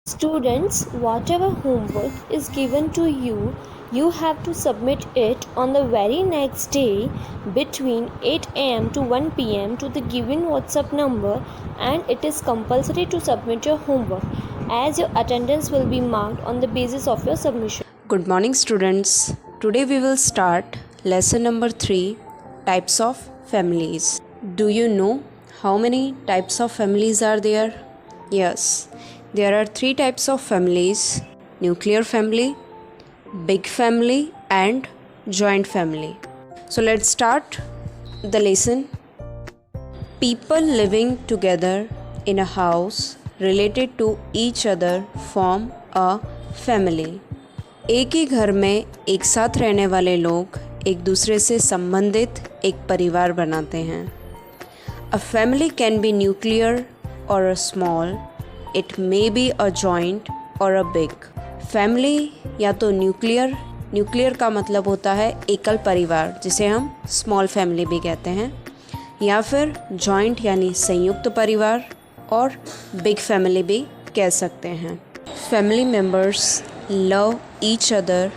Students, whatever homework is given to you, you have to submit it on the very next day between 8 am to 1 pm to the given WhatsApp number, and it is compulsory to submit your homework as your attendance will be marked on the basis of your submission. Good morning, students. Today we will start lesson number 3, types of families. Do you know how many types of families are there? Yes, there are 3 types of families: nuclear family, big family, and joint family. So let's start the lesson. People living together in a house related to each other form a family. एक ही घर में एक साथ रहने वाले लोग एक दूसरे से संबंधित एक परिवार बनाते हैं. A family can be nuclear or a small. It may be a joint or a big. Family या तो न्यूक्लियर का मतलब होता है एकल परिवार, जिसे हम स्मॉल फैमिली भी कहते हैं, या फिर जॉइंट यानी संयुक्त परिवार, और बिग फैमिली भी कह सकते हैं. Family members love each other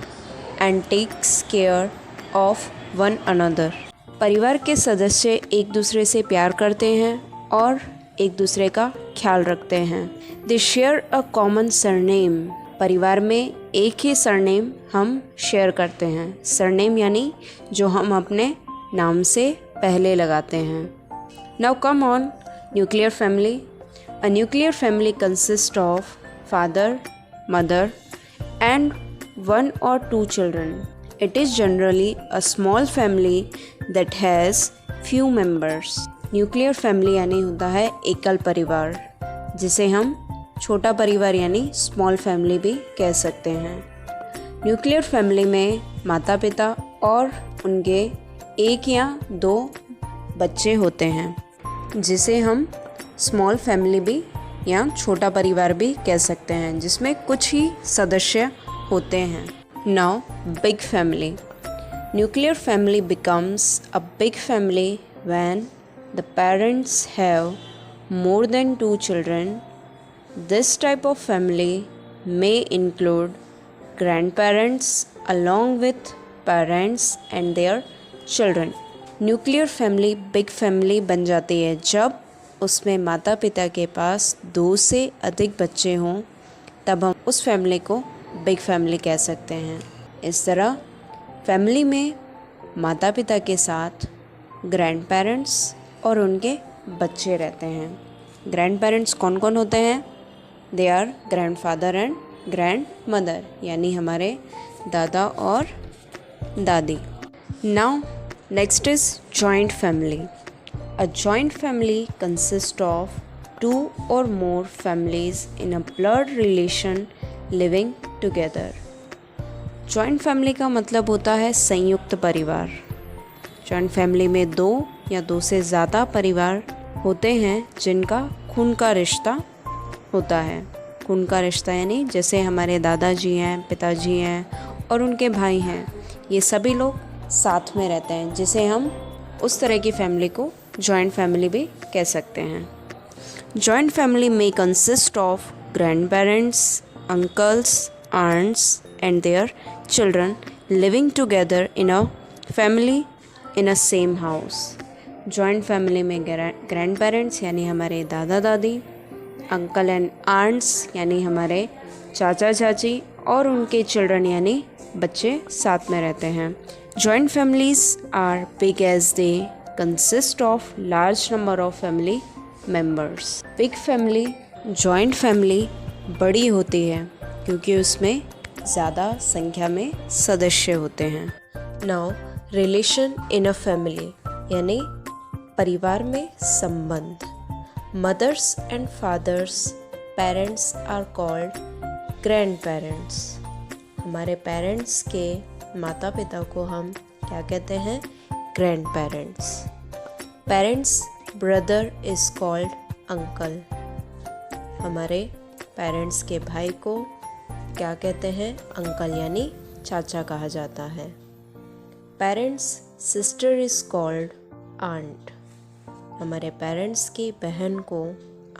and takes care of one another. परिवार के सदस्य एक दूसरे से प्यार करते हैं और एक दूसरे का ख्याल रखते हैं. दे शेयर अ कॉमन सरनेम. परिवार में एक ही सरनेम हम शेयर करते हैं. सरनेम यानी जो हम अपने नाम से पहले लगाते हैं. Now come on nuclear family. A nuclear family consist of father, mother and one or two children. It is generally a small family that has few members. Nuclear family यानी होता है एकल परिवार, जिसे हम छोटा परिवार यानी स्मॉल फैमिली भी कह सकते हैं. न्यूक्लियर फैमिली में माता पिता और उनके एक या दो बच्चे होते हैं, जिसे हम स्मॉल फैमिली भी या छोटा परिवार भी कह सकते हैं, जिसमें कुछ ही सदस्य होते हैं. Now big family. Nuclear family becomes a big family when the parents have more than 2 children. This type of family may include grand parents along with parents and their children. Nuclear family big family बन जाती है जब उसमें माता पिता के पास 2 से अधिक बच्चे हों, तब हम उस फैमिली को बिग फैमिली कह सकते हैं. इस तरह फैमिली में माता पिता के साथ ग्रैंड पेरेंट्स और उनके बच्चे रहते हैं. ग्रैंड पेरेंट्स कौन कौन होते हैं? They are grand father and grand mother, यानी हमारे दादा और दादी. Now next is joint family. A joint family consists of 2 or more families in a blood relation living together. Joint family का मतलब होता है संयुक्त परिवार. Joint family में 2 या 2 से ज़्यादा परिवार होते हैं जिनका खून का रिश्ता होता है. खून का रिश्ता यानी जैसे हमारे दादाजी हैं, पिताजी हैं और उनके भाई हैं, ये सभी लोग साथ में रहते हैं, जिसे हम उस तरह की फैमिली को जॉइंट फैमिली भी कह सकते हैं. जॉइंट फैमिली में consist of grand parents, uncles, aunts and their children living together in a family in a same house. Joint family में ग्रैंड पेरेंट्स यानी हमारे दादा दादी, अंकल एंड आंट्स यानी हमारे चाचा चाची, और उनके चिल्ड्रन यानी बच्चे साथ में रहते हैं. Joint families are big as they consist of large number of family members. Big family, joint family बड़ी होती है क्योंकि उसमें ज़्यादा संख्या में सदस्य होते हैं. Now relation in a family यानी परिवार में संबंध. Mothers and fathers parents are called grandparents. हमारे पेरेंट्स के माता पिता को हम क्या कहते हैं? Grand parents. Parents brother is called uncle. हमारे पेरेंट्स के भाई को क्या कहते हैं? अंकल यानी चाचा कहा जाता है. Parents sister is called aunt. हमारे पेरेंट्स की बहन को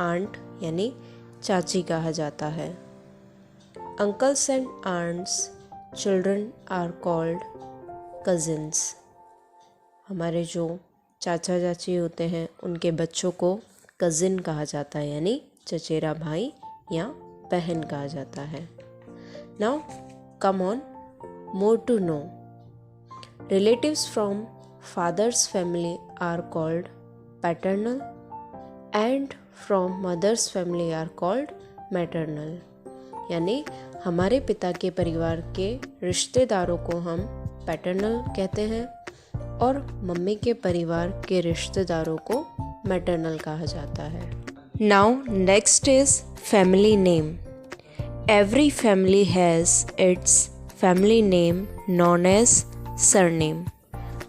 आंट यानी चाची कहा जाता है. Uncles and aunts children are called cousins. हमारे जो चाचा चाची होते हैं उनके बच्चों को कज़िन कहा जाता है, यानी चचेरा भाई या बहन कहा जाता है. Now come on, more to know. Relatives from father's family are called paternal and from mother's family are called maternal. यानी हमारे पिता के परिवार के रिश्तेदारों को हम पैटर्नल कहते हैं और मम्मी के परिवार के रिश्तेदारों को मैटरनल कहा जाता है. Now next is family name. Every family has its family name known as surname.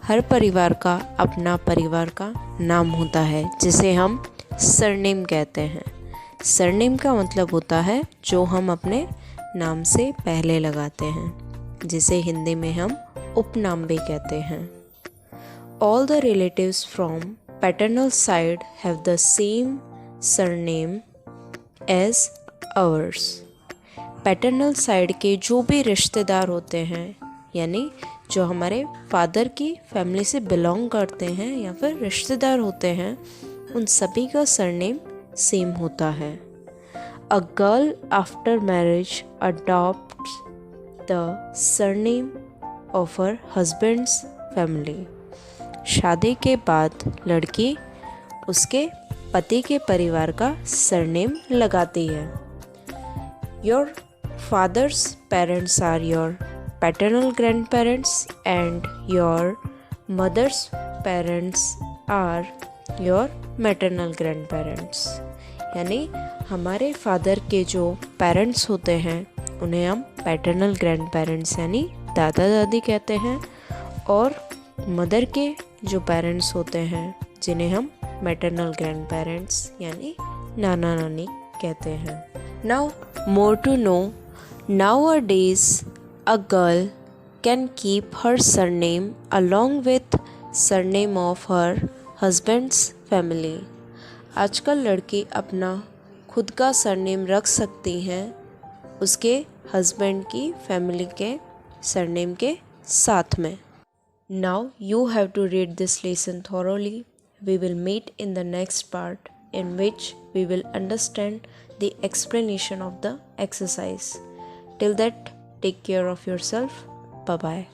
हर परिवार का अपना परिवार का नाम होता है जिसे हम सरनेम कहते हैं. सरनेम का मतलब होता है जो हम अपने नाम से पहले लगाते हैं, जिसे हिंदी में हम उपनाम भी कहते हैं. All the relatives from paternal side have the same surname as ours. Paternal side के जो भी रिश्तेदार होते हैं, यानी जो हमारे फादर की फैमिली से बिलोंग करते हैं या फिर रिश्तेदार होते हैं, उन सभी का सरनेम सेम होता है. A girl after marriage adopts the surname of her husband's family. शादी के बाद लड़की उसके पति के परिवार का सरनेम लगाती है. Your father's parents are your paternal grand parents and your mother's parents are your maternal grand parents. यानी हमारे फादर के जो पेरेंट्स होते हैं उन्हें हम पैटर्नल ग्रैंड पेरेंट्स यानी दादा दादी कहते हैं, और मदर के जो पेरेंट्स होते हैं जिन्हें हम मैटरनल ग्रैंड पेरेंट्स यानी नाना नानी कहते हैं. Now more to know. Nowadays a girl can keep her surname along with surname of her husband's family. आजकल लड़की अपना खुद का सरनेम रख सकती हैं उसके हस्बैंड की फैमिली के सरनेम के साथ में. Now you have to read this lesson thoroughly. We will meet in the next part in which we will understand the explanation of the exercise. Till that, take care of yourself. Bye bye.